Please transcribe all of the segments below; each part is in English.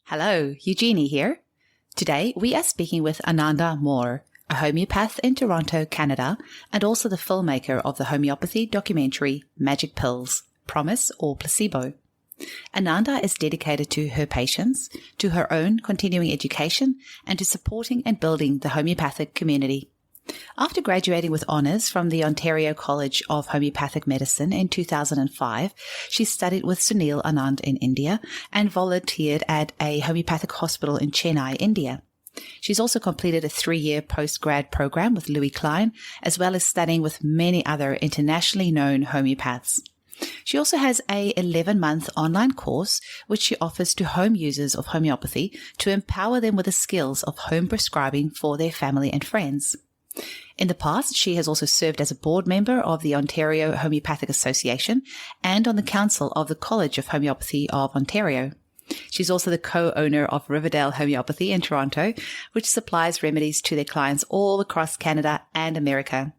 Hello, Eugenie here. Today we are speaking with Ananda More, a homeopath in Toronto, Canada, and also the filmmaker of the homeopathy documentary Magic Pills, Promise or Placebo. Ananda is dedicated to her patients, to her own continuing education, and to supporting and building the homeopathic community. After graduating with honours from the Ontario College of Homeopathic Medicine in 2005, she studied with Sunil Anand in India and volunteered at a homeopathic hospital in Chennai, India. She's also completed a 3-year postgrad program with Louie Klein, as well as studying with many other internationally known homeopaths. She also has a 11-month online course which she offers to home users of homeopathy to empower them with the skills of home prescribing for their family and friends. In the past, she has also served as a board member of the Ontario Homeopathic Association and on the council of the College of Homeopathy of Ontario. She's also the co-owner of Riverdale Homeopathy in Toronto, which supplies remedies to their clients all across Canada and America.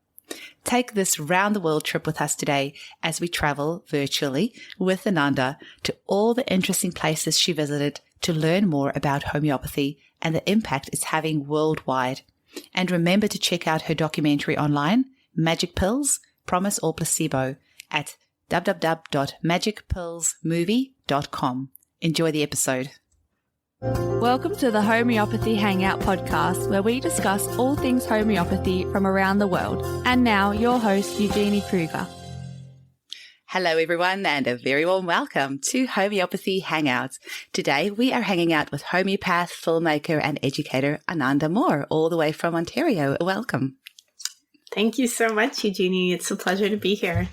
Take this round-the-world trip with us today as we travel virtually with Ananda to all the interesting places she visited to learn more about homeopathy and the impact it's having worldwide. And remember to check out her documentary online, Magic Pills, Promise or Placebo, at www.magicpillsmovie.com. Enjoy the episode. Welcome to the Homeopathy Hangout podcast, where we discuss all things homeopathy from around the world. And now, your host, Eugenie Kruger. Hello, everyone, and a very warm welcome to Homeopathy Hangouts. Today, we are hanging out with homeopath, filmmaker, and educator Ananda More, all the way from Ontario. Welcome. Thank you so much, Eugenie. It's a pleasure to be here.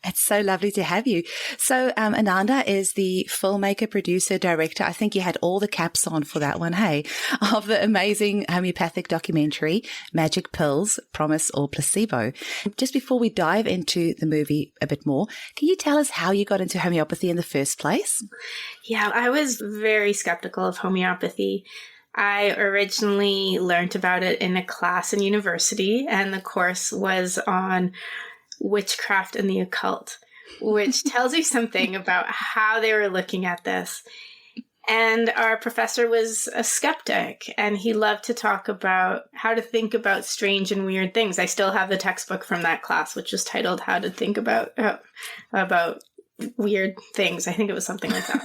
It's so lovely to have you. So, Ananda is the filmmaker, producer, director. I think you had all the caps on for that one, hey, of the amazing homeopathic documentary, Magic Pills, Promise or Placebo. Just before we dive into the movie a bit more, can you tell us how you got into homeopathy in the first place? Yeah, I was very skeptical of homeopathy. I originally learned about it in a class in university, and the course was on witchcraft and the occult, which tells you something about how they were looking at this. And our professor was a skeptic, and he loved to talk about how to think about strange and weird things. I still have the textbook from that class, which was titled How to Think About Weird Things. I think it was something like that.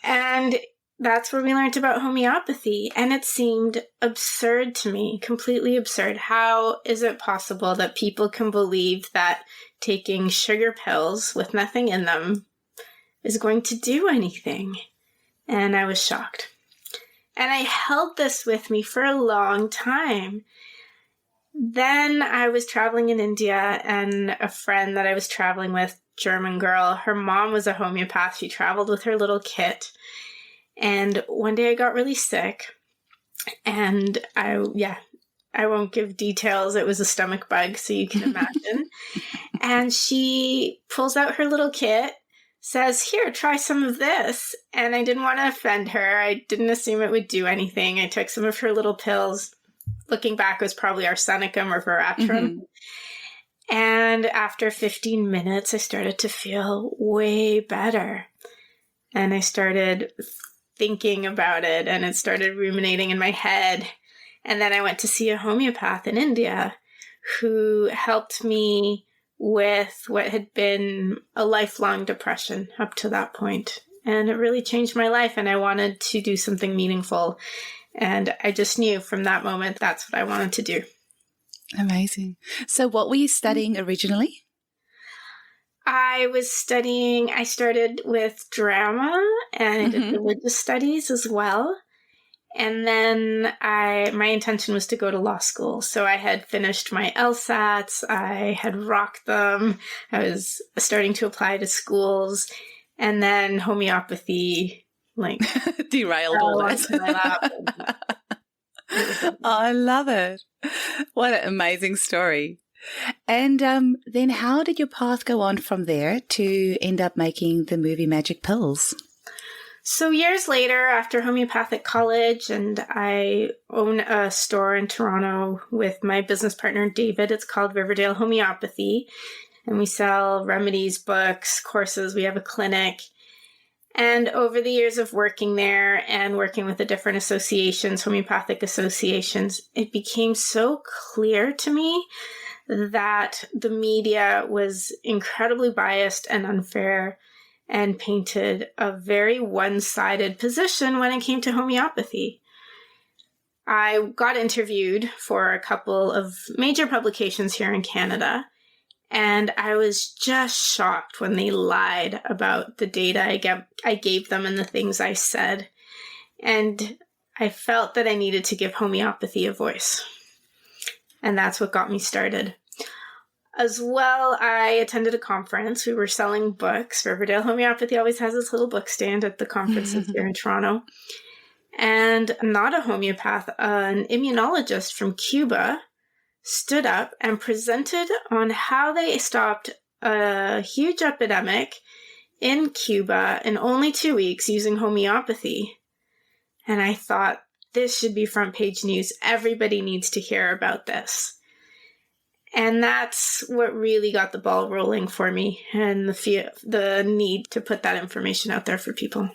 And that's where we learned about homeopathy, and it seemed absurd to me, completely absurd. How is it possible that people can believe that taking sugar pills with nothing in them is going to do anything? And I was shocked. And I held this with me for a long time. Then I was traveling in India, and a friend that I was traveling with, German girl, her mom was a homeopath. She traveled with her little kit. And one day I got really sick, and I won't give details. It was a stomach bug, so you can imagine. And she pulls out her little kit, says, "Here, try some of this." And I didn't want to offend her. I didn't assume it would do anything. I took some of her little pills. Looking back, it was probably arsenicum or veratrum. Mm-hmm. And after 15 minutes, I started to feel way better. And I started thinking about it, and it started ruminating in my head. And then I went to see a homeopath in India who helped me with what had been a lifelong depression up to that point. And it really changed my life, and I wanted to do something meaningful. And I just knew from that moment that's what I wanted to do. Amazing. So what were you studying originally? I started with drama, and I did religious studies as well. And then my intention was to go to law school. So I had finished my LSATs, I had rocked them, I was starting to apply to schools, and then homeopathy, derailed all that. Oh, I love it. What an amazing story. And then how did your path go on from there to end up making the movie Magic Pills? So years later, after homeopathic college, and I own a store in Toronto with my business partner, David. It's called Riverdale Homeopathy. And we sell remedies, books, courses. We have a clinic. And over the years of working there and working with the different associations, homeopathic associations, it became so clear to me that the media was incredibly biased and unfair and painted a very one-sided position when it came to homeopathy. I got interviewed for a couple of major publications here in Canada, and I was just shocked when they lied about the data I gave them and the things I said. And I felt that I needed to give homeopathy a voice. And that's what got me started. As well, I attended a conference. We were selling books. Riverdale Homeopathy always has this little book stand at the conferences here in Toronto. And not a homeopath, an immunologist from Cuba stood up and presented on how they stopped a huge epidemic in Cuba in only 2 weeks using homeopathy. And I thought, this should be front page news. Everybody needs to hear about this. And that's what really got the ball rolling for me, and the need to put that information out there for people.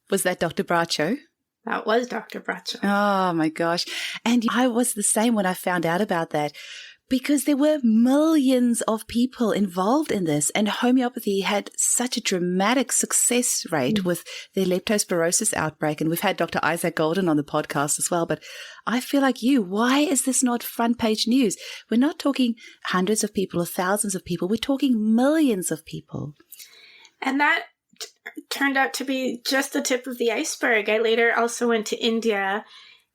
Was that Dr. Bracho? That was Dr. Bracho. Oh, my gosh. And I was the same when I found out about that, because there were millions of people involved in this, and homeopathy had such a dramatic success rate with the leptospirosis outbreak. And we've had Dr. Isaac Golden on the podcast as well. But I feel like why is this not front page news? We're not talking hundreds of people or thousands of people. We're talking millions of people. And that turned out to be just the tip of the iceberg. I later also went to India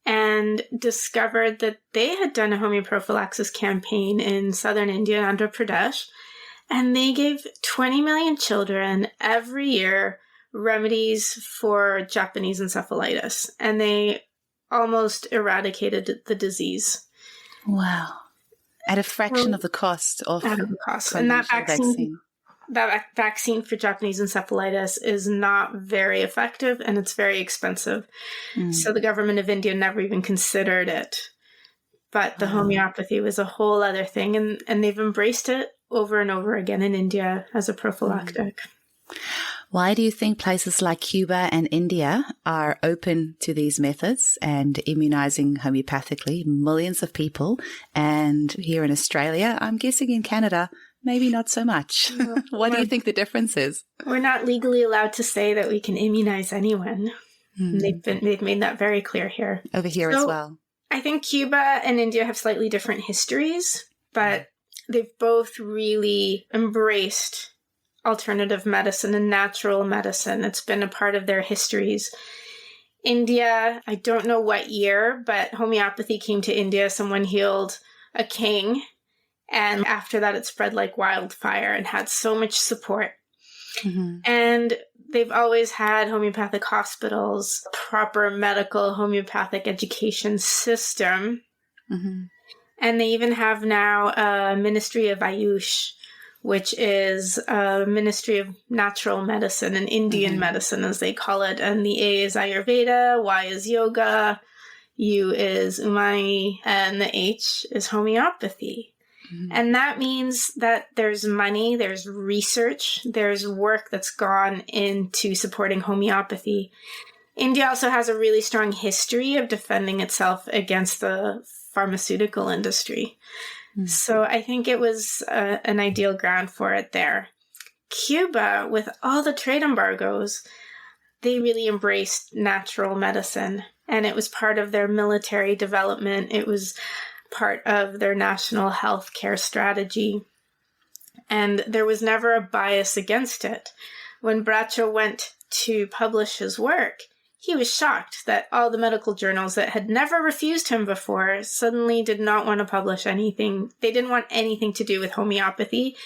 and discovered that they had done a homeoprophylaxis campaign in southern India, Andhra Pradesh, and they gave 20 million children every year remedies for Japanese encephalitis, and they almost eradicated the disease. Wow. At a fraction of the cost of the cost. And that vaccine for Japanese encephalitis is not very effective, and it's very expensive. So the government of India never even considered it. But the homeopathy was a whole other thing, and they've embraced it over and over again in India as a prophylactic. Why do you think places like Cuba and India are open to these methods and immunizing homeopathically millions of people? And here in Australia, I'm guessing in Canada, maybe not so much. What do you think the difference is? We're not legally allowed to say that we can immunize anyone. They've made that very clear here. Over here as well. I think Cuba and India have slightly different histories, but they've both really embraced alternative medicine and natural medicine. It's been a part of their histories. India, I don't know what year, but homeopathy came to India. Someone healed a king, and after that, it spread like wildfire and had so much support. And they've always had homeopathic hospitals, proper medical homeopathic education system. And they even have now a Ministry of Ayush, which is a Ministry of Natural Medicine and Indian medicine, as they call it. And the A is Ayurveda, Y is Yoga, U is Umani, and the H is homeopathy. And that means that there's money, there's research, there's work that's gone into supporting homeopathy. India also has a really strong history of defending itself against the pharmaceutical industry. So I think it was an ideal ground for it there. Cuba, with all the trade embargoes, they really embraced natural medicine, and it was part of their military development. It was part of their national health care strategy, and there was never a bias against it. When Bracho went to publish his work, he was shocked that all the medical journals that had never refused him before suddenly did not want to publish anything. They didn't want anything to do with homeopathy.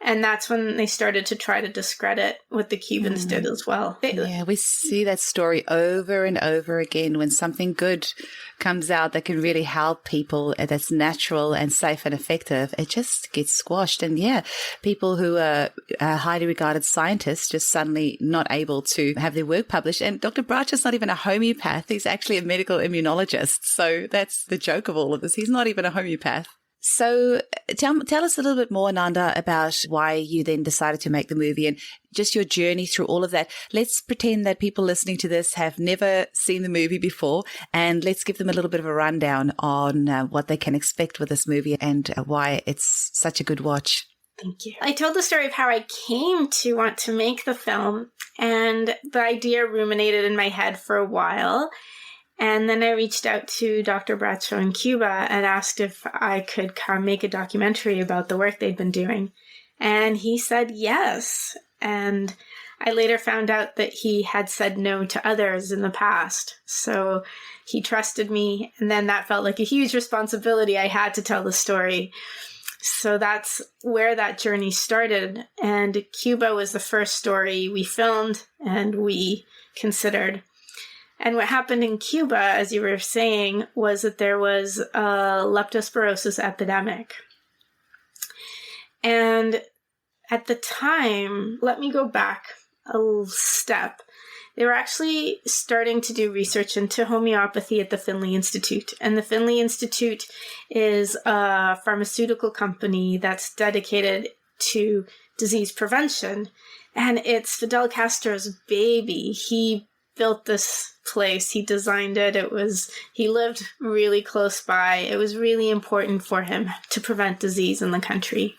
And that's when they started to try to discredit what the Cubans did as well. We see that story over and over again. When something good comes out that can really help people, that's natural and safe and effective, it just gets squashed. And people who are highly regarded scientists just suddenly not able to have their work published. And Dr. Bracho's not even a homeopath. He's actually a medical immunologist. So that's the joke of all of this. He's not even a homeopath. So tell us a little bit more, Ananda, about why you then decided to make the movie and just your journey through all of that. Let's pretend that people listening to this have never seen the movie before, and let's give them a little bit of a rundown on what they can expect with this movie and why it's such a good watch. Thank you. I told the story of how I came to want to make the film, and the idea ruminated in my head for a while. And then I reached out to Dr. Bradshaw in Cuba and asked if I could come make a documentary about the work they'd been doing. And he said yes. And I later found out that he had said no to others in the past. So he trusted me. And then that felt like a huge responsibility. I had to tell the story. So that's where that journey started. And Cuba was the first story we filmed and we considered. And what happened in Cuba, as you were saying, was that there was a leptospirosis epidemic. And at the time, let me go back a step. They were actually starting to do research into homeopathy at the Finley Institute. And the Finley Institute is a pharmaceutical company that's dedicated to disease prevention. And it's Fidel Castro's baby. He built this place. He designed it. He lived really close by. It was really important for him to prevent disease in the country.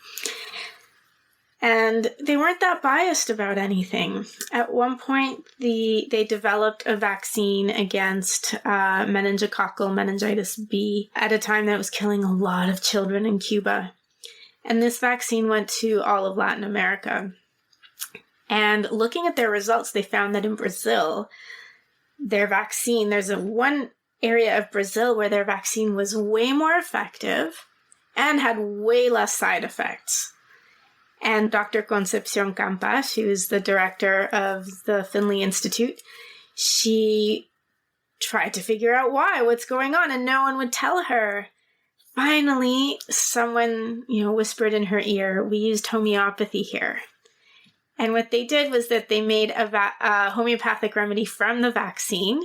And they weren't that biased about anything. At one point, they developed a vaccine against meningococcal meningitis B at a time that was killing a lot of children in Cuba. And this vaccine went to all of Latin America. And looking at their results, they found that in Brazil, their vaccine, there's one area of Brazil where their vaccine was way more effective and had way less side effects. And Dr. Concepcion Campas, who's the director of the Finley Institute, she tried to figure out what's going on, and no one would tell her. Finally, someone, whispered in her ear, "We used homeopathy here." And what they did was that they made a homeopathic remedy from the vaccine,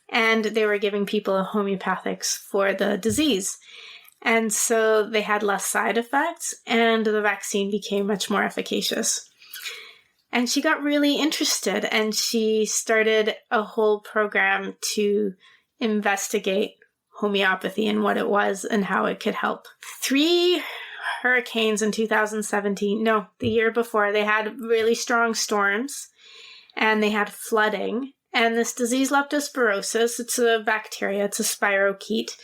and they were giving people homeopathics for the disease. And so they had less side effects, and the vaccine became much more efficacious. And she got really interested, and she started a whole program to investigate homeopathy and what it was and how it could help. 3 hurricanes in 2017, no, the year before, they had really strong storms and they had flooding. And this disease, leptospirosis, it's a bacteria, it's a spirochete,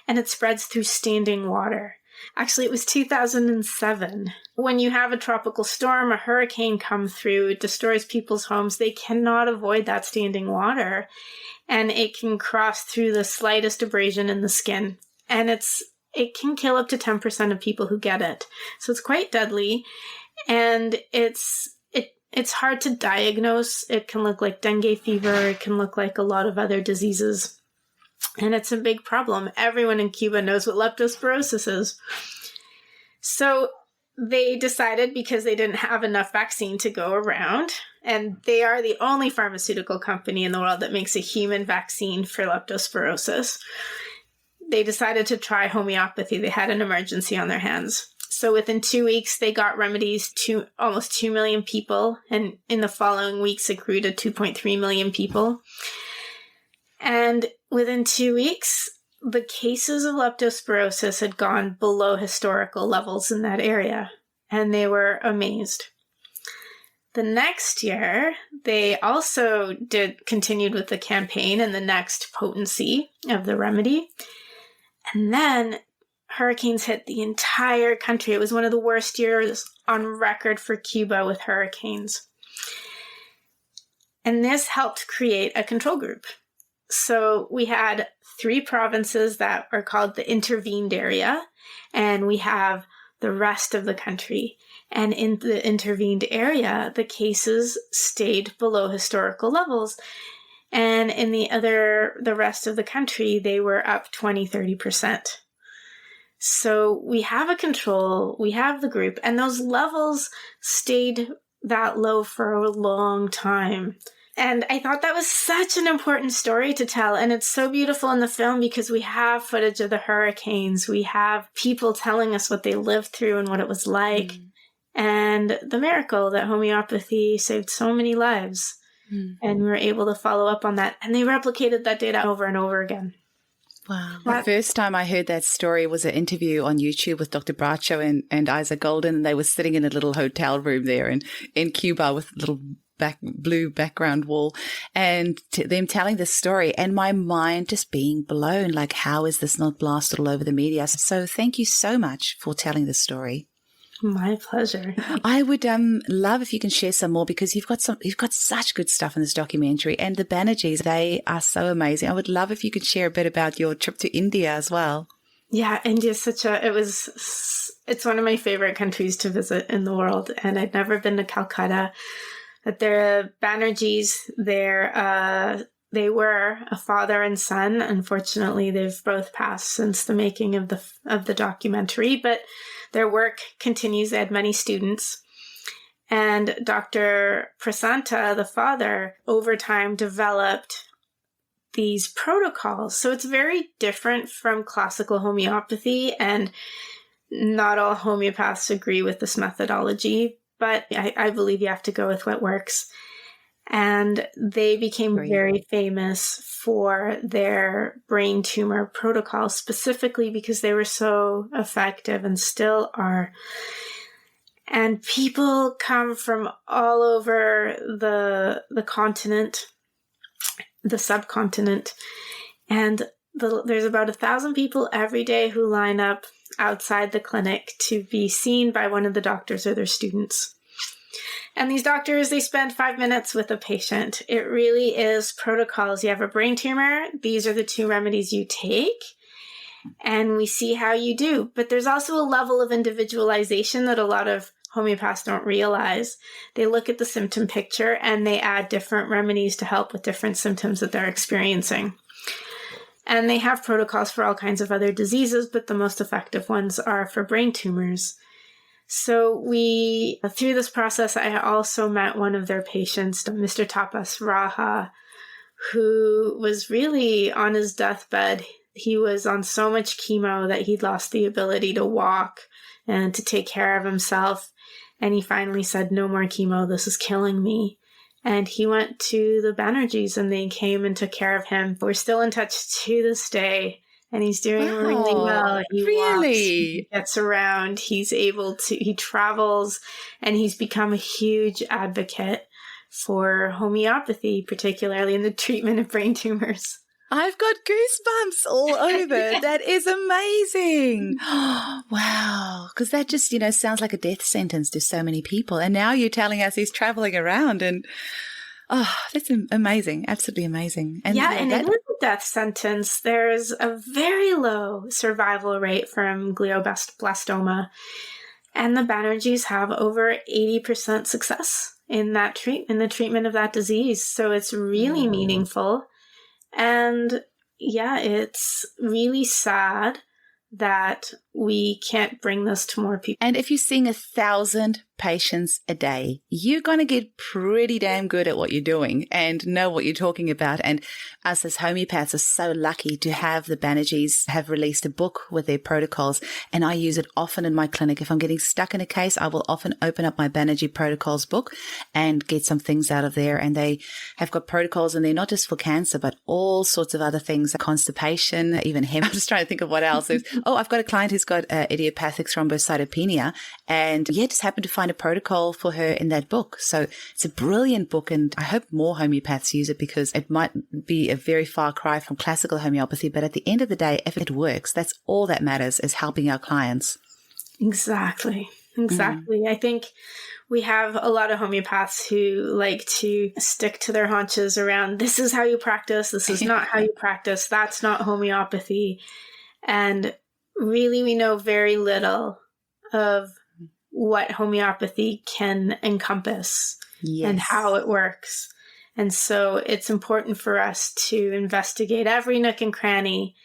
and it spreads through standing water. Actually, it was 2007. When you have a tropical storm, a hurricane come through, it destroys people's homes. They cannot avoid that standing water, and it can cross through the slightest abrasion in the skin. And it can kill up to 10% of people who get it. So it's quite deadly, and it's hard to diagnose. It can look like dengue fever. It can look like a lot of other diseases. And it's a big problem. Everyone in Cuba knows what leptospirosis is. So they decided, because they didn't have enough vaccine to go around, and they are the only pharmaceutical company in the world that makes a human vaccine for leptospirosis, they decided to try homeopathy. They had an emergency on their hands. So within 2 weeks, they got remedies to almost 2 million people. And in the following weeks, it grew to 2.3 million people. And within 2 weeks, the cases of leptospirosis had gone below historical levels in that area. And they were amazed. The next year, they also continued with the campaign and the next potency of the remedy. And then hurricanes hit the entire country. It was one of the worst years on record for Cuba with hurricanes. And this helped create a control group. So we had 3 provinces that are called the intervened area, and we have the rest of the country. And in the intervened area, the cases stayed below historical levels. And in the rest of the country, they were up 20-30%. So we have a control, we have the group, and those levels stayed that low for a long time. And I thought that was such an important story to tell. And it's so beautiful in the film because we have footage of the hurricanes. We have people telling us what they lived through and what it was like. And the miracle that homeopathy saved so many lives. And we were able to follow up on that. And they replicated that data over and over again. Wow. The first time I heard that story was an interview on YouTube with Dr. Bracho and Isaac Golden. And they were sitting in a little hotel room there in Cuba with a little blue background wall, and them telling this story, and my mind just being blown, like, how is this not blasted all over the media? So thank you so much for telling this story. My pleasure. I would love if you can share some more, because you've got such good stuff in this documentary, and the Banerjees, they are so amazing. I would love if you could share a bit about your trip to India as well. Yeah, India's it's one of my favorite countries to visit in the world, and I'd never been to Calcutta. But they're Banerjees. They were a father and son. Unfortunately, they've both passed since the making of the documentary, but their work continues. They had many students. And Dr. Prasanta, the father, over time developed these protocols. So it's very different from classical homeopathy, and not all homeopaths agree with this methodology, but I believe you have to go with what works. And they became very famous for their brain tumor protocols, specifically because they were so effective and still are. And people come from all over the continent, the subcontinent, and there's about 1,000 people every day who line up outside the clinic to be seen by one of the doctors or their students. And these doctors, they spend 5 minutes with a patient. It really is protocols. You have a brain tumor. These are the 2 remedies you take, and we see how you do. But there's also a level of individualization that a lot of homeopaths don't realize. They look at the symptom picture and they add different remedies to help with different symptoms that they're experiencing. And they have protocols for all kinds of other diseases, but the most effective ones are for brain tumors. So through this process, I also met one of their patients, Mr. Tapas Raha, who was really on his deathbed. He was on so much chemo that he'd lost the ability to walk and to take care of himself. And he finally said, "No more chemo, this is killing me." And he went to the Banerjees and they came and took care of him. We're still in touch to this day, and he's doing really well. He walks, he gets around, he travels, and he's become a huge advocate for homeopathy, particularly in the treatment of brain tumors. I've got goosebumps all over. That is amazing. Wow. Because that just, sounds like a death sentence to so many people. And now you're telling us he's traveling around, and that's amazing. Absolutely amazing. And and in the death sentence, there's a very low survival rate from glioblastoma. And the Banerjees have over 80% success in the treatment of that disease. So it's really meaningful. And it's really sad that we can't bring this to more people. And if you're seeing 1,000 patients a day, you're going to get pretty damn good at what you're doing and know what you're talking about. And us as homeopaths are so lucky to have the Banerjees have released a book with their protocols. And I use it often in my clinic. If I'm getting stuck in a case, I will often open up my Banerjee protocols book and get some things out of there. And they have got protocols, and they're not just for cancer, but all sorts of other things, constipation, even I'm just trying to think of what else. I've got a client who's got idiopathic thrombocytopenia, and just happened to find a protocol for her in that book. So it's a brilliant book, and I hope more homeopaths use it, because it might be a very far cry from classical homeopathy, but at the end of the day, if it works, that's all that matters, is helping our clients. Exactly. I think we have a lot of homeopaths who like to stick to their haunches around, this is how you practice, this is not how you practice, that's not homeopathy. And really, we know very little of what homeopathy can encompass and how it works. And so it's important for us to investigate every nook and cranny.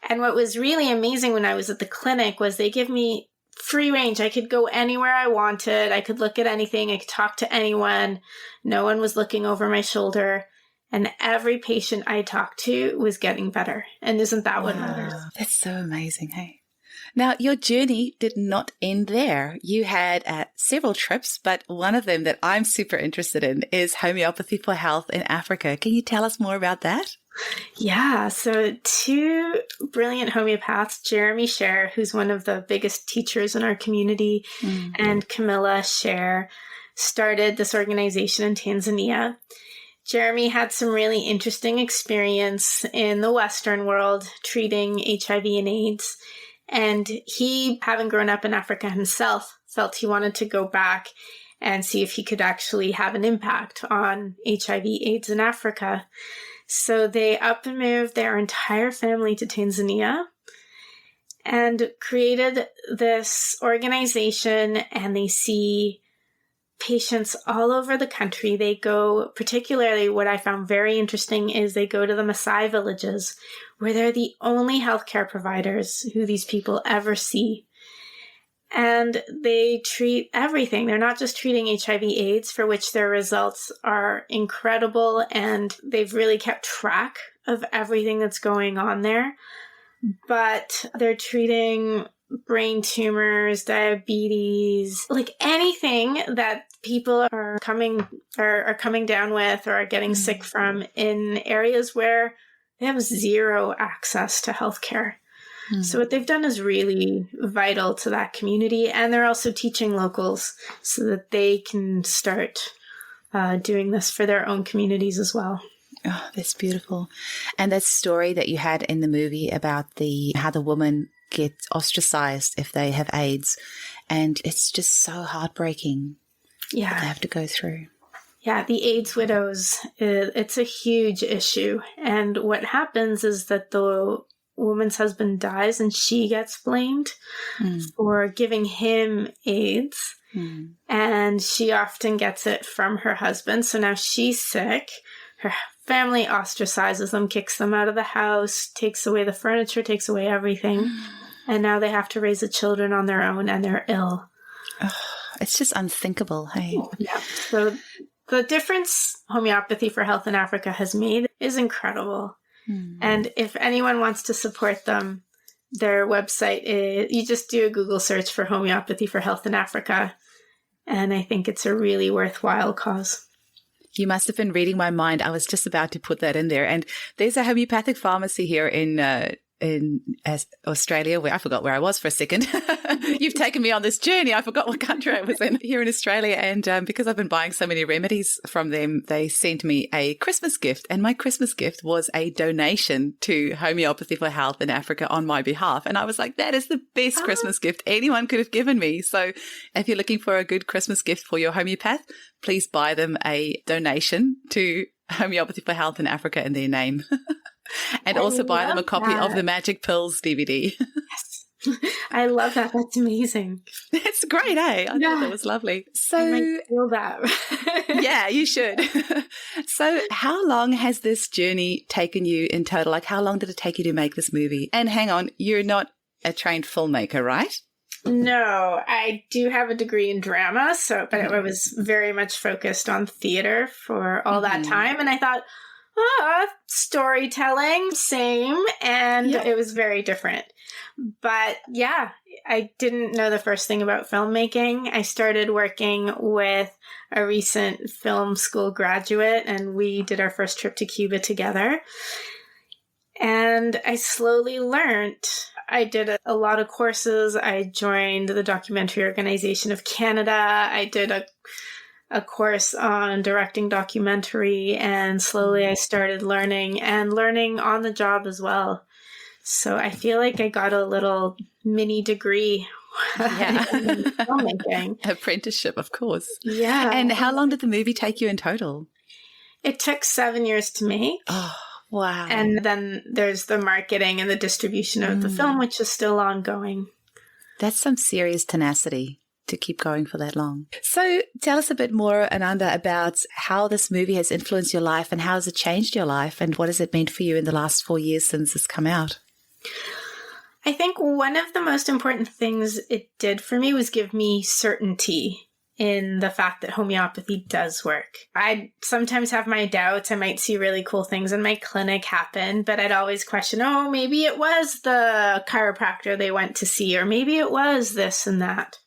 And what was really amazing when I was at the clinic was they give me free range. I could go anywhere I wanted. I could look at anything. I could talk to anyone. No one was looking over my shoulder. And every patient I talked to was getting better. And isn't that what matters? That's so amazing, hey? Now, your journey did not end there. You had several trips, but one of them that I'm super interested in is Homeopathy for Health in Africa. Can you tell us more about that? Yeah, so two brilliant homeopaths, Jeremy Scher, who's one of the biggest teachers in our community, and Camilla Scher, started this organization in Tanzania. Jeremy had some really interesting experience in the Western world treating HIV and AIDS. And he, having grown up in Africa himself, felt he wanted to go back and see if he could actually have an impact on HIV AIDS in Africa. So they up and moved their entire family to Tanzania and created this organization, and they see patients all over the country. They go, particularly what I found very interesting is they go to the Maasai villages where they're the only healthcare providers who these people ever see. And they treat everything. They're not just treating HIV AIDS, for which their results are incredible, and they've really kept track of everything that's going on there. But they're treating brain tumors, diabetes, like anything that people are coming down with or are getting sick from in areas where they have zero access to healthcare. So what they've done is really vital to that community, and they're also teaching locals so that they can start doing this for their own communities as well. Oh, that's beautiful. And that story that you had in the movie about how the woman gets ostracized if they have AIDS, and it's just so heartbreaking what they have to go through. Yeah, the AIDS widows, it's a huge issue. And what happens is that the woman's husband dies and she gets blamed for giving him AIDS. And she often gets it from her husband. So now she's sick. Her family ostracizes them, kicks them out of the house, takes away the furniture, takes away everything. And now they have to raise the children on their own, and they're ill. Oh, it's just unthinkable, hey? Yeah. So the difference Homeopathy for Health in Africa has made is incredible. And if anyone wants to support them, their website is, you just do a Google search for Homeopathy for Health in Africa. And I think it's a really worthwhile cause. You must have been reading my mind. I was just about to put that in there. And there's a homeopathic pharmacy here in Australia, where I forgot where I was for a second. You've taken me on this journey. I forgot what country I was in here in Australia. And because I've been buying so many remedies from them, they sent me a Christmas gift. And my Christmas gift was a donation to Homeopathy for Health in Africa on my behalf. And I was like, that is the best Christmas gift anyone could have given me. So if you're looking for a good Christmas gift for your homeopath, please buy them a donation to Homeopathy for Health in Africa in their name. And also buy them a copy of the Magic Pills DVD. Yes. I love that. That's amazing. That's great, eh? I thought that was lovely. So, I might feel that. Yeah, you should. So how long has this journey taken you in total? Like, how long did it take you to make this movie? And hang on, you're not a trained filmmaker, right? No, I do have a degree in drama, but I was very much focused on theater for all that time. And I thought, storytelling, same. And it was very different. But yeah, I didn't know the first thing about filmmaking. I started working with a recent film school graduate, and we did our first trip to Cuba together. And I slowly learned. I did a lot of courses. I joined the Documentary Organization of Canada. I did a course on directing documentary, and slowly I started learning on the job as well. So I feel like I got a little mini degree in filmmaking. Apprenticeship, of course. Yeah. And how long did the movie take you in total? It took 7 years to make. Oh, wow. And then there's the marketing and the distribution of the film, which is still ongoing. That's some serious tenacity to keep going for that long. So tell us a bit more, Ananda, about how this movie has influenced your life, and how has it changed your life, and what has it meant for you in the last 4 years since it's come out? I think one of the most important things it did for me was give me certainty in the fact that homeopathy does work. I'd sometimes have my doubts. I might see really cool things in my clinic happen, but I'd always question, oh, maybe it was the chiropractor they went to see, or maybe it was this and that.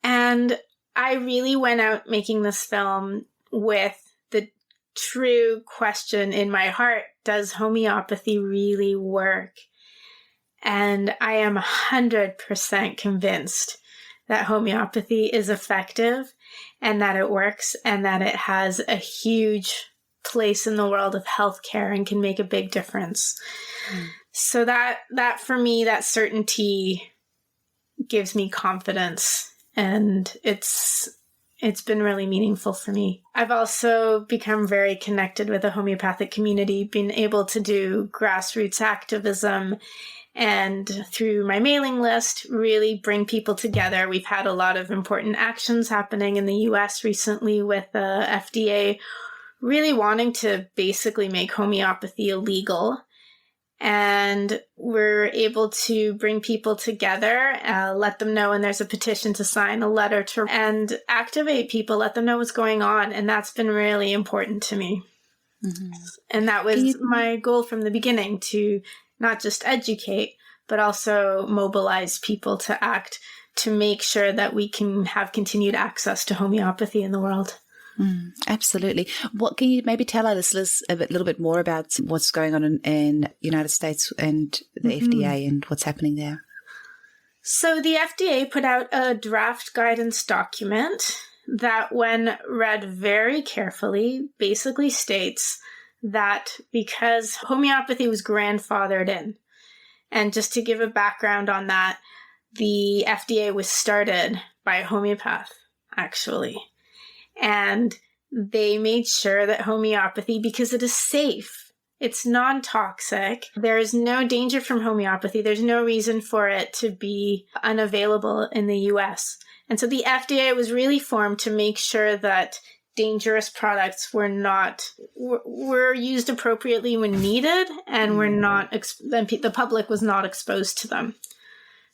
And I really went out making this film with the true question in my heart, does homeopathy really work? And I am 100% convinced that homeopathy is effective and that it works and that it has a huge place in the world of healthcare and can make a big difference. So that for me, that certainty gives me confidence, and it's been really meaningful for me. I've also become very connected with the homeopathic community, been able to do grassroots activism, and through my mailing list, really bring people together. We've had a lot of important actions happening in the US recently with the FDA really wanting to basically make homeopathy illegal. And we're able to bring people together, let them know when there's a petition to sign, a letter to, and activate people, let them know what's going on. And that's been really important to me. Mm-hmm. And that was my goal from the beginning, to not just educate, but also mobilize people to act, to make sure that we can have continued access to homeopathy in the world. Absolutely. What can you maybe tell our listeners a little bit more about what's going on in United States and the FDA and what's happening there? So the FDA put out a draft guidance document that, when read very carefully, basically states that because homeopathy was grandfathered in, and just to give a background on that, the FDA was started by a homeopath, actually. And they made sure that homeopathy, because it is safe, it's non-toxic, there is no danger from homeopathy, there's no reason for it to be unavailable in the US. And so the FDA was really formed to make sure that dangerous products were used appropriately when needed, and the public was not exposed to them.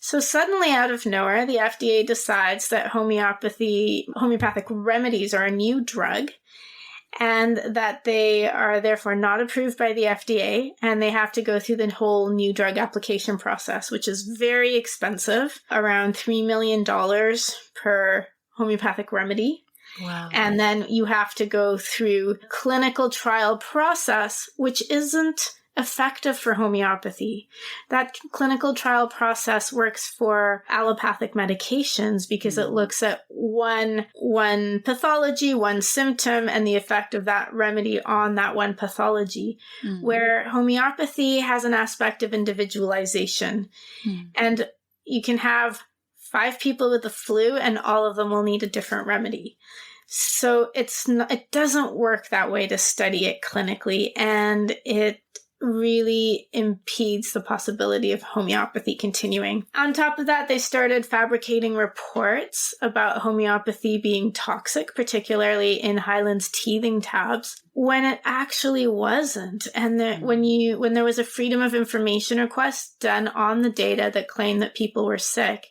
So suddenly, out of nowhere, the FDA decides that homeopathic remedies are a new drug, and that they are therefore not approved by the FDA, and they have to go through the whole new drug application process, which is very expensive, around $3 million per homeopathic remedy. Wow. And then you have to go through clinical trial process, which isn't effective for homeopathy. That clinical trial process works for allopathic medications because it looks at one pathology, one symptom, and the effect of that remedy on that one pathology, where homeopathy has an aspect of individualization. And you can have 5 people with the flu and all of them will need a different remedy. So it doesn't work that way to study it clinically, and it really impedes the possibility of homeopathy continuing. On top of that, they started fabricating reports about homeopathy being toxic, particularly in Highland's teething tabs, when it actually wasn't. And when there was a Freedom of Information request done on the data that claimed that people were sick,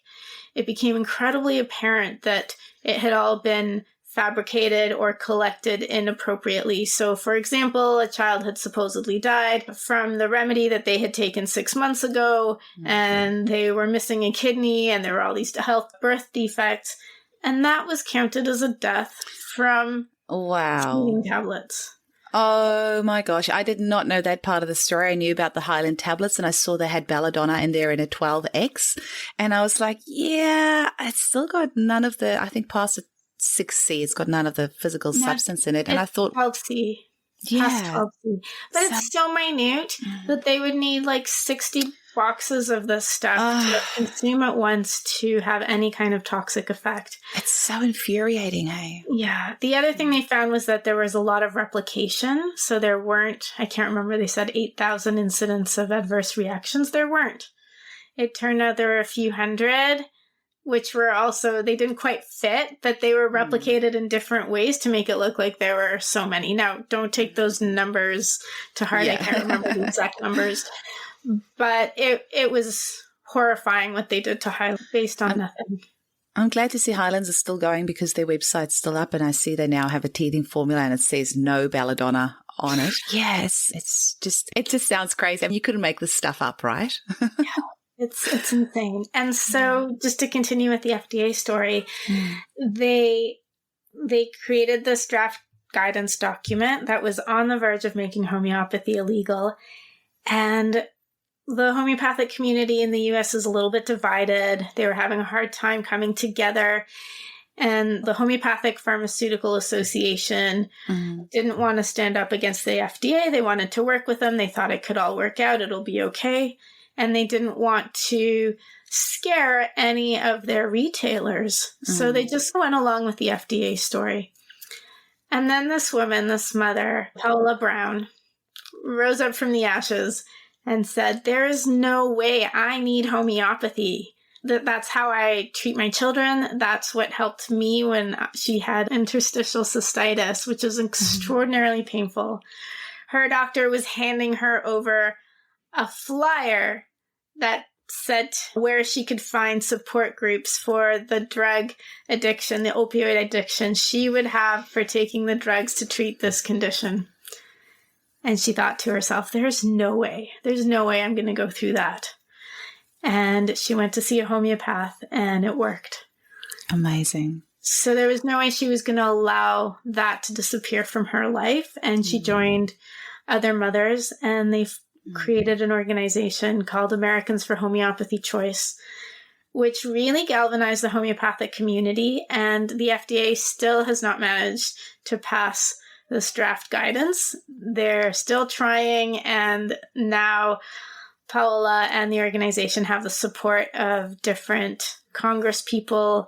it became incredibly apparent that it had all been fabricated or collected inappropriately. So, for example, a child had supposedly died from the remedy that they had taken 6 months ago, and they were missing a kidney, and there were all these birth defects, and that was counted as a death from teething tablets. Oh my gosh, I did not know that part of the story. I knew about the Highland tablets, and I saw they had belladonna in there in a 12X, and I was like, yeah, it's still got none of the, I think past the 6C, it's got none of the physical substance in it. And I thought 12C. Yeah. 12C. But it's so minute that they would need like 60 boxes of this stuff to consume at once to have any kind of toxic effect. It's so infuriating, hey? Yeah. The other thing they found was that there was a lot of replication. So there weren't, I can't remember, they said 8,000 incidents of adverse reactions. There weren't. It turned out there were a few hundred, which were also, they didn't quite fit, but they were replicated in different ways to make it look like there were so many. Now, don't take those numbers to heart. Yeah. I can't remember the exact numbers. But it was horrifying what they did to Highland based on nothing. I'm glad to see Highlands is still going because their website's still up, and I see they now have a teething formula and it says no belladonna on it. Yes, it just sounds crazy. I mean, you couldn't make this stuff up, right? Yeah, it's insane. And so just to continue with the FDA story, they created this draft guidance document that was on the verge of making homeopathy illegal. And the homeopathic community in the U.S. is a little bit divided. They were having a hard time coming together. And the Homeopathic Pharmaceutical Association didn't want to stand up against the FDA. They wanted to work with them. They thought it could all work out. It'll be okay. And they didn't want to scare any of their retailers. So they just went along with the FDA story. And then this woman, this mother, Paula Brown, rose up from the ashes and said, there is no way I need homeopathy. That's how I treat my children. That's what helped me when she had interstitial cystitis, which is extraordinarily painful. Her doctor was handing her over a flyer that said where she could find support groups for the drug addiction, the opioid addiction she would have for taking the drugs to treat this condition. And she thought to herself, there's no way I'm going to go through that. And she went to see a homeopath and it worked. Amazing. So there was no way she was going to allow that to disappear from her life. And she joined other mothers and they created an organization called Americans for Homeopathy Choice, which really galvanized the homeopathic community. And the FDA still has not managed to pass this draft guidance. They're still trying, and now Paola and the organization have the support of different Congress people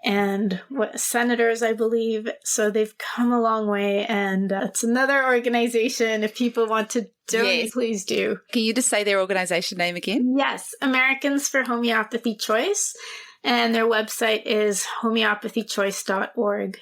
and senators, I believe. So they've come a long way, and it's another organization. If people want to donate, please do. Can you just say their organization name again? Yes, Americans for Homeopathy Choice, and their website is homeopathychoice.org.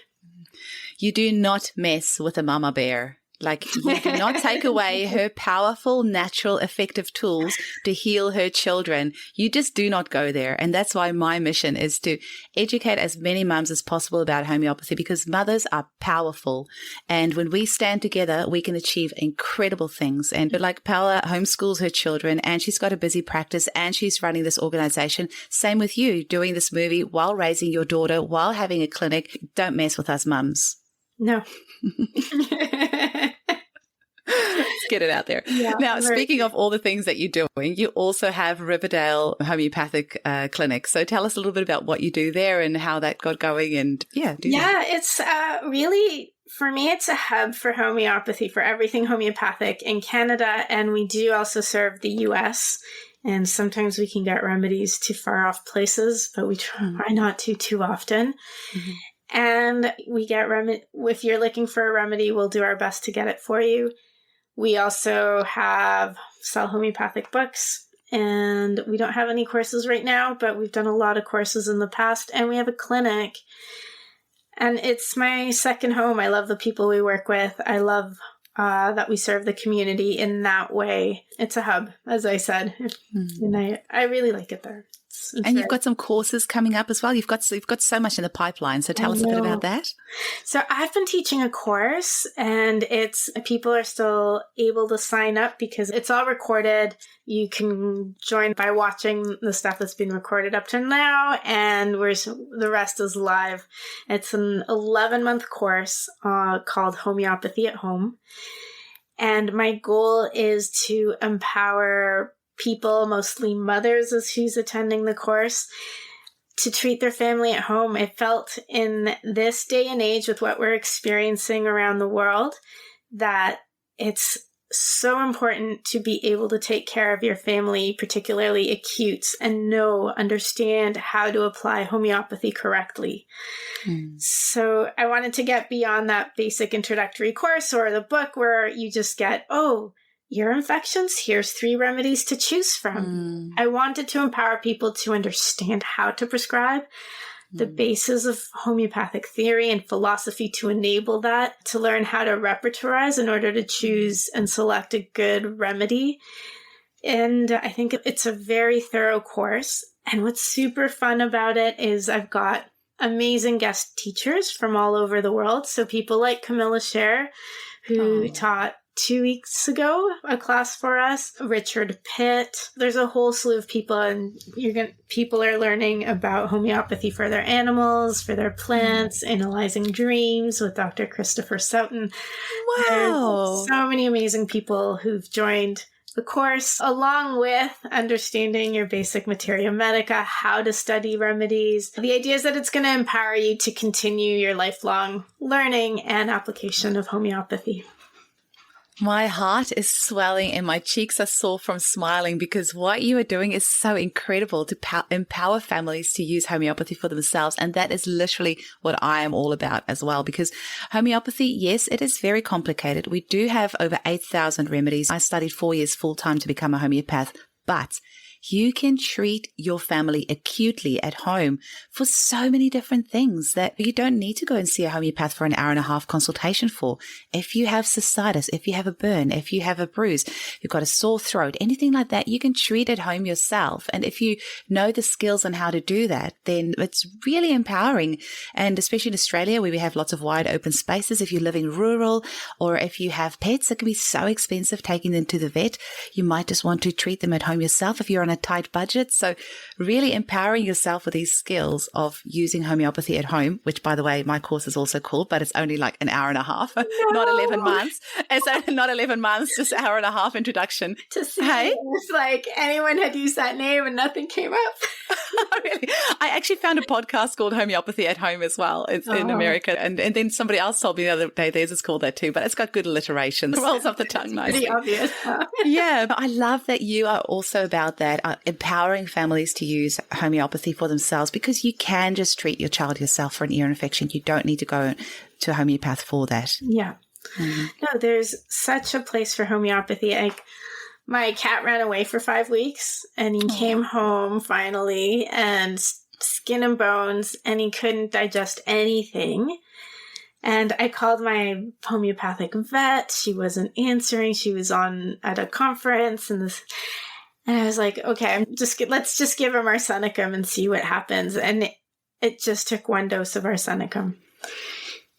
You do not mess with a mama bear. Like, you do not take away her powerful, natural, effective tools to heal her children. You just do not go there. And that's why my mission is to educate as many mums as possible about homeopathy, because mothers are powerful. And when we stand together, we can achieve incredible things. And like Paola homeschools her children, and she's got a busy practice, and she's running this organization. Same with you, doing this movie while raising your daughter, while having a clinic. Don't mess with us mums. No. Let's get it out there. Yeah, now, speaking of all the things that you're doing, you also have Riverdale Homeopathic Clinic. So tell us a little bit about what you do there and how that got going. And it's really, for me, it's a hub for homeopathy, for everything homeopathic in Canada. And we do also serve the US. And sometimes we can get remedies to far off places, but we try not to too often. And we get if you're looking for a remedy, we'll do our best to get it for you. We also sell homeopathic books, and we don't have any courses right now, but we've done a lot of courses in the past, and we have a clinic. And it's my second home. I love the people we work with. I love that we serve the community in that way. It's a hub, as I said, and I really like it there. And you've got some courses coming up as well. You've got so much in the pipeline. So tell us a bit about that. So I've been teaching a course, and people are still able to sign up because it's all recorded. You can join by watching the stuff that's been recorded up to now, and the rest is live. It's an 11-month course called Homeopathy at Home. And my goal is to empower people, mostly mothers, as who's attending the course, to treat their family at home. I felt in this day and age with what we're experiencing around the world that it's so important to be able to take care of your family, particularly acutes, and understand how to apply homeopathy correctly. So I wanted to get beyond that basic introductory course or the book where you just get, your infections, here's 3 remedies to choose from. I wanted to empower people to understand how to prescribe, the basis of homeopathic theory and philosophy to enable that, to learn how to repertorize in order to choose and select a good remedy, And I think it's a very thorough course. And what's super fun about it is I've got amazing guest teachers from all over the world. So people like Camilla Scher, who taught 2 weeks ago a class for us, Richard Pitt. There's a whole slew of people, and people are learning about homeopathy for their animals, for their plants, analyzing dreams with Dr. Christopher Soughton. Wow. There's so many amazing people who've joined the course, along with understanding your basic materia medica, how to study remedies. The idea is that it's going to empower you to continue your lifelong learning and application of homeopathy. My heart is swelling and my cheeks are sore from smiling, because what you are doing is so incredible to empower families to use homeopathy for themselves. And that is literally what I am all about as well, because homeopathy, yes, it is very complicated. We do have over 8,000 remedies. I studied 4 years full time to become a homeopath, but you can treat your family acutely at home for so many different things that you don't need to go and see a homeopath for an hour and a half consultation for. If you have cystitis, if you have a burn, if you have a bruise, you've got a sore throat, anything like that, you can treat at home yourself. And if you know the skills on how to do that, then it's really empowering. And especially in Australia, where we have lots of wide open spaces, if you live in rural or if you have pets, it can be so expensive taking them to the vet. You might just want to treat them at home yourself if you're on a tight budget. So really empowering yourself with these skills of using homeopathy at home, which, by the way, my course is also called, but it's only like an hour and a half, not 11 months. It's not 11 months, just an hour and a half introduction. To see it's like anyone had used that name and nothing came up. Really? I actually found a podcast called Homeopathy at Home as well. It's in America. And then somebody else told me the other day theirs is called that too, but it's got good alliteration. It rolls off the tongue nicely. Pretty obvious. Huh? Yeah, but I love that you are also about that, empowering families to use homeopathy for themselves, because you can just treat your child yourself for an ear infection. You don't need to go to a homeopath for that. Yeah. Mm-hmm. No, there's such a place for homeopathy. Like, my cat ran away for 5 weeks and he came home finally, and skin and bones, and he couldn't digest anything. And I called my homeopathic vet. She wasn't answering. She was at a conference, and I was like, okay, let's just give him arsenicum and see what happens. And it just took 1 dose of arsenicum.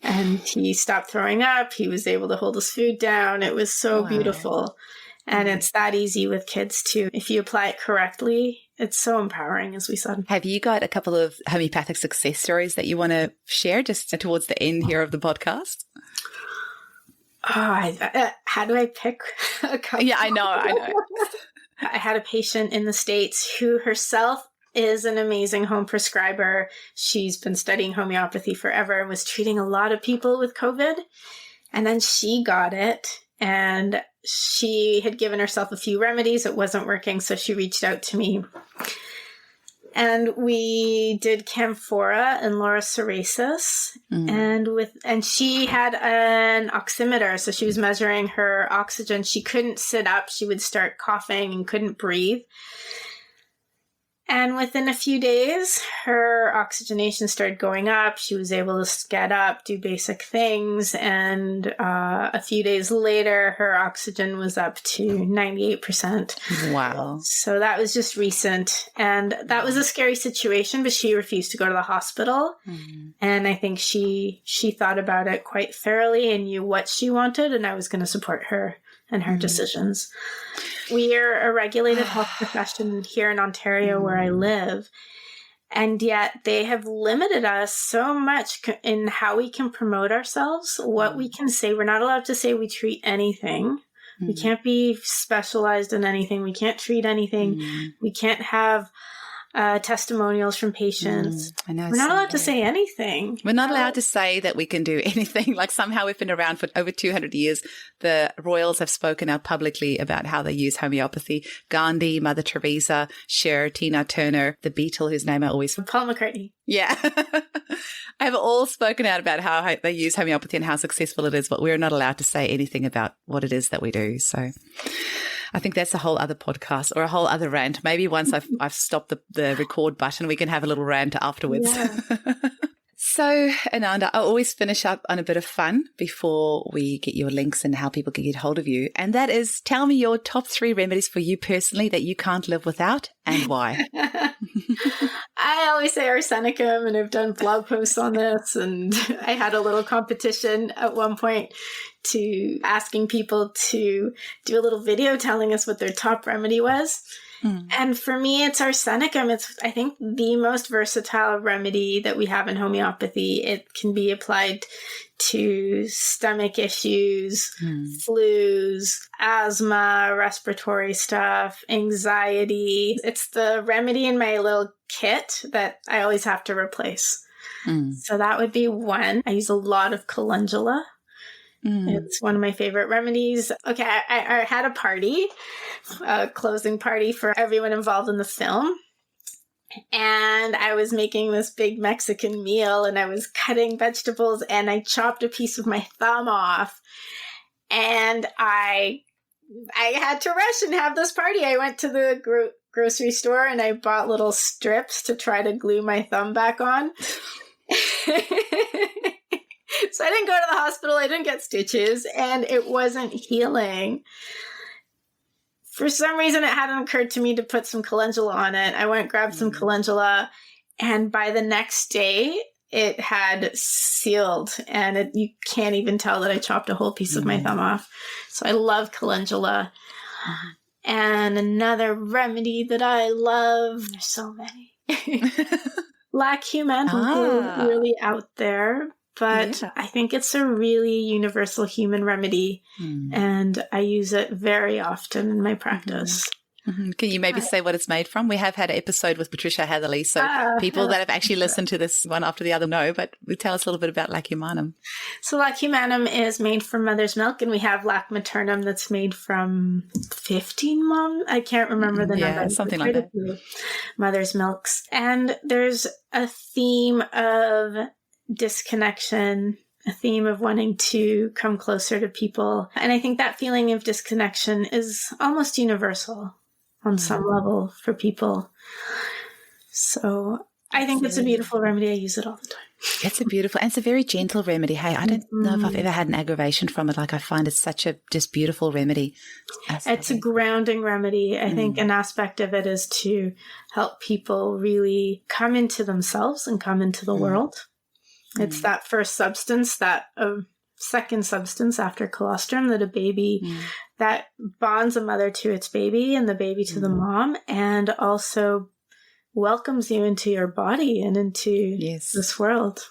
And he stopped throwing up. He was able to hold his food down. It was so beautiful. And it's that easy with kids too. If you apply it correctly, it's so empowering, as we said. Have you got a couple of homeopathic success stories that you want to share just towards the end here of the podcast? Oh, how do I pick a couple? Yeah, I know. I had a patient in the States who herself is an amazing home prescriber. She's been studying homeopathy forever and was treating a lot of people with COVID. And then she got it, and she had given herself a few remedies. It wasn't working, so she reached out to me. And we did camphora and laurocerasus, and she had an oximeter, so she was measuring her oxygen. She couldn't sit up; she would start coughing and couldn't breathe. And within a few days, her oxygenation started going up. She was able to get up, do basic things. And a few days later, her oxygen was up to 98%. Wow. So that was just recent. And that was a scary situation, but she refused to go to the hospital. Mm-hmm. And I think she thought about it quite thoroughly and knew what she wanted. And I was going to support her and her decisions. We are a regulated health profession here in Ontario where I live, and yet they have limited us so much in how we can promote ourselves, what we can say. We're not allowed to say we treat anything. We can't be specialized in anything. We can't treat anything. We can't have testimonials from patients. I know. We're not allowed to say anything. We're not allowed to say that we can do anything. Like, somehow we've been around for over 200 years. The royals have spoken out publicly about how they use homeopathy. Gandhi, Mother Teresa, Cher, Tina Turner, the Beatle, whose name I always... Paul McCartney. Yeah. I've all spoken out about how they use homeopathy and how successful it is, but we're not allowed to say anything about what it is that we do. So... I think that's a whole other podcast or a whole other rant. Maybe once I've stopped the record button, we can have a little rant afterwards. Yeah. So, Ananda, I always finish up on a bit of fun before we get your links and how people can get hold of you. And that is, tell me your top 3 remedies for you personally that you can't live without and why. I always say arsenicum, and I've done blog posts on this. And I had a little competition at one point to asking people to do a little video telling us what their top remedy was. And for me, it's arsenicum. It's, I think, the most versatile remedy that we have in homeopathy. It can be applied to stomach issues, flus, asthma, respiratory stuff, anxiety. It's the remedy in my little kit that I always have to replace. So that would be one. I use a lot of calendula. It's one of my favorite remedies. Okay, I had a party, a closing party for everyone involved in the film. And I was making this big Mexican meal, and I was cutting vegetables, and I chopped a piece of my thumb off. And I had to rush and have this party. I went to the grocery store, and I bought little strips to try to glue my thumb back on. So I didn't go to the hospital, I didn't get stitches, and it wasn't healing. For some reason, it hadn't occurred to me to put some calendula on it. I went and grabbed some calendula, and by the next day, it had sealed, and you can't even tell that I chopped a whole piece of my thumb off. So I love calendula. And another remedy that I love, there's so many. Lac humanum, really out there. But I think it's a really universal human remedy, and I use it very often in my practice. Can you maybe say what it's made from? We have had an episode with Patricia Hatherley, so people that have actually listened to this one after the other know, but tell us a little bit about lac humanum. So lac humanum is made from mother's milk, and we have lac maternum that's made from 15 mom. I can't remember the number. Something like that. Mother's milks. And there's a theme of disconnection, a theme of wanting to come closer to people. And I think that feeling of disconnection is almost universal on some level for people. So I think it's a beautiful remedy. I use it all the time. It's a very gentle remedy. Hey, I don't know if I've ever had an aggravation from it. Like, I find it's such a just beautiful remedy. It's a grounding remedy. I think an aspect of it is to help people really come into themselves and come into the world. It's that first substance, that second substance after colostrum that a baby, that bonds a mother to its baby and the baby to the mom, and also welcomes you into your body and into this world.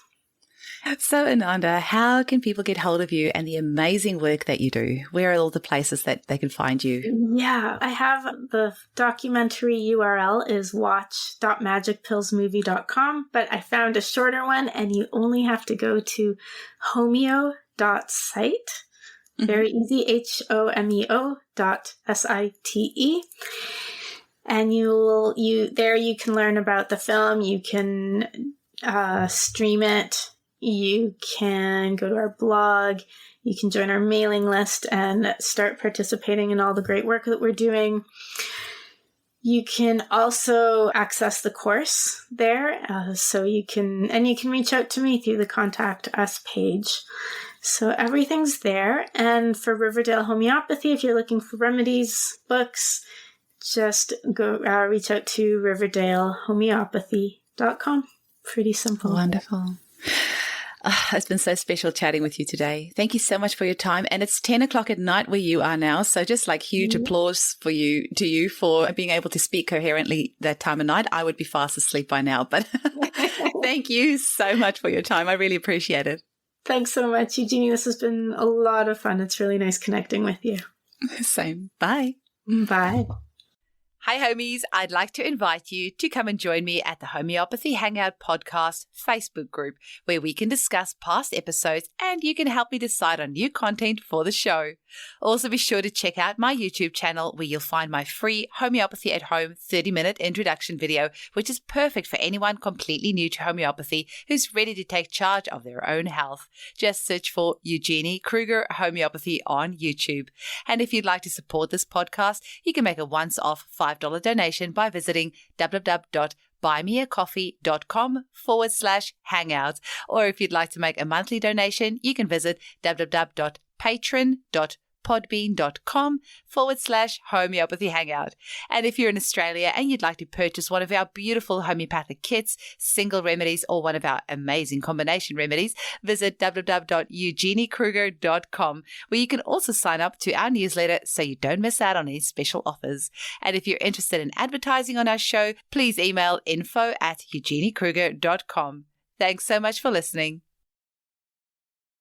So, Ananda, how can people get hold of you and the amazing work that you do? Where are all the places that they can find you? Yeah, I have the documentary URL is watch.magicpillsmovie.com, but I found a shorter one, and you only have to go to homeo.site. Very easy, HOMEO.SITE. And you can learn about the film. You can stream it. You can go to our blog. You can join our mailing list and start participating in all the great work that we're doing. You can also access the course there. So you can reach out to me through the Contact Us page. So everything's there. And for Riverdale Homeopathy, if you're looking for remedies, books, just go reach out to riverdalehomeopathy.com. Pretty simple. Wonderful. It's been so special chatting with you today. Thank you so much for your time. And it's 10 o'clock at night where you are now. So just like huge applause to you for being able to speak coherently that time of night. I would be fast asleep by now, but thank you so much for your time. I really appreciate it. Thanks so much, Eugenie. This has been a lot of fun. It's really nice connecting with you. Same. Bye. Bye. Hi, homies. I'd like to invite you to come and join me at the Homeopathy Hangout Podcast Facebook group, where we can discuss past episodes and you can help me decide on new content for the show. Also, be sure to check out my YouTube channel, where you'll find my free Homeopathy at Home 30-minute introduction video, which is perfect for anyone completely new to homeopathy who's ready to take charge of their own health. Just search for Eugenie Kruger Homeopathy on YouTube. And if you'd like to support this podcast, you can make a once-off $5 donation by visiting www.patreon.com buymeacoffee.com/hangouts. Or if you'd like to make a monthly donation, you can visit www.patreon.podbean.com/homeopathy hangout. And if you're in Australia and you'd like to purchase one of our beautiful homeopathic kits, single remedies, or one of our amazing combination remedies, visit www.eugeniekruger.com, where you can also sign up to our newsletter so you don't miss out on any special offers. And if you're interested in advertising on our show, please email info@eugeniekruger.com. Thanks so much for listening.